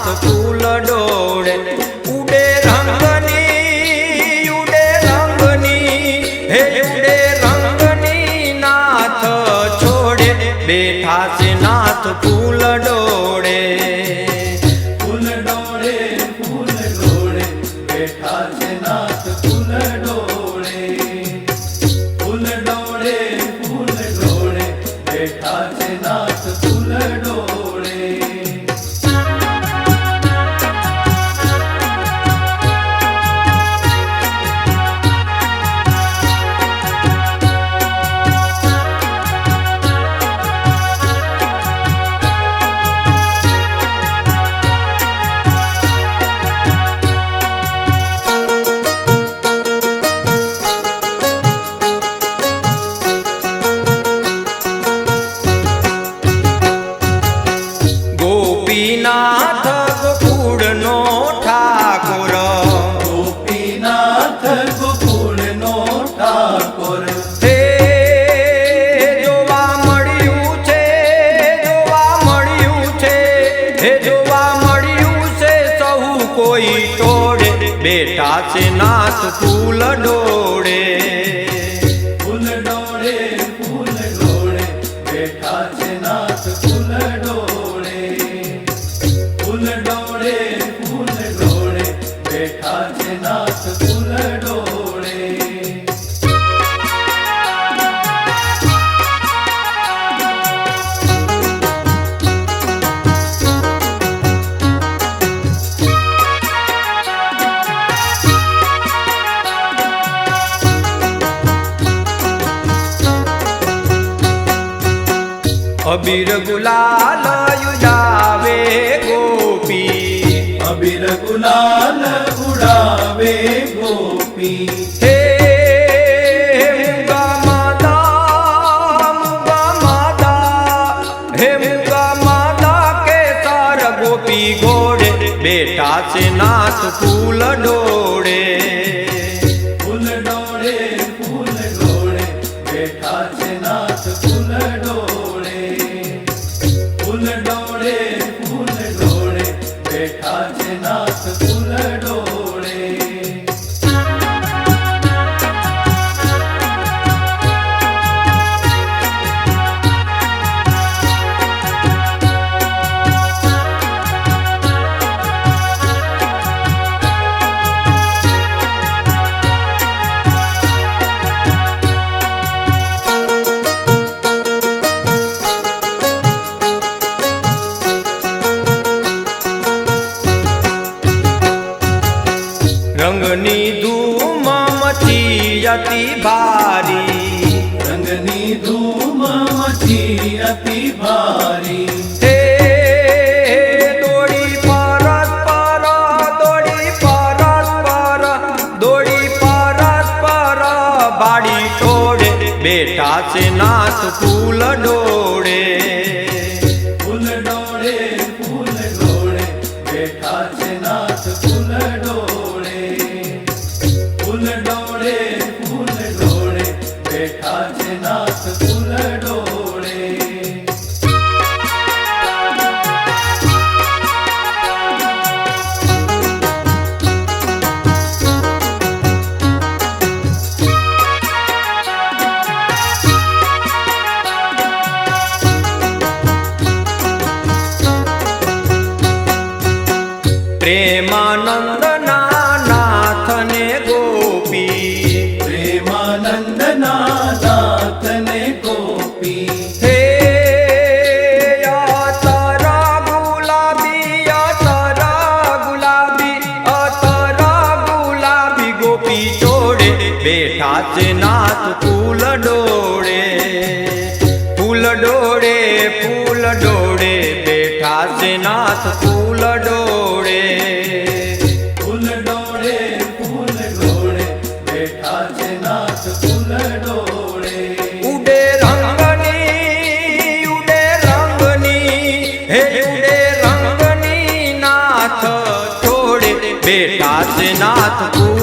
નાથ ફૂલ ડોળે ઉડે રંગની હે ઉડે રંગની નાથ છોડે બેઠા છે નાથ ફૂલ ડોળે બેઠા છે નાથ ફૂલ ડોળે ફૂલ ડોળે બેઠા છે નાથ ફૂલ ડોળે ગોપીનાથ ગોકુળનો ઠાકોર ગોપીનાથ ગોકુળનો ઠાકોર હે જોવા મળ્યું છે હે જોવા મળ્યું છે સૌ કોઈ ટોળે બેઠા છે નાથ ફૂલ ડોળે ફૂલ ડોળે બેઠા છે નાથ ફૂલ ડોળે ફૂલ ડોળે બેઠા છે નાથ ફૂલ ડોળે અબીર ગુલાલ ઉડાવે ગોપી અબીર ગુલાલ ઉડાવે ગોપી હે મુગા માતા કે તાર ગોપી ઘોડે બેઠા છે નાથ ફૂલ ડોળે ફૂલ ડોળે બેઠા છે નાથ ફૂલ ડોળે ફૂલ ડોળે બેઠા છે નાથ ફૂલ ડોળે રંગની ધૂમ મચી અતિ ભારી રંગની ધૂમ મચી અતિ ભારી હે દોડી પરત પર બાડી ટોળે બેઠા છે નાથ ફૂલ ડોળે ફૂલ ડોળે બેઠા છે નાથ ફૂલ ડોળે ફૂલ ડોળે બેઠા છે નાથ ફૂલ ડોળે પ્રેમાનંદ નાથ ને ગોપી પ્રેમાનંદ નાથ ને ગોપી હે અતરા ગુલાબી ગોપી જોડે બેઠા છે નાથ ફૂલ ડોળે બેઠા છે નાથ ફૂલ ડોળે ફૂલ ડોળે બેઠા છે નાથ ફૂલ ડોળે ઉડે રંગની નાથ છોડે બેઠા છે નાથ ફૂલ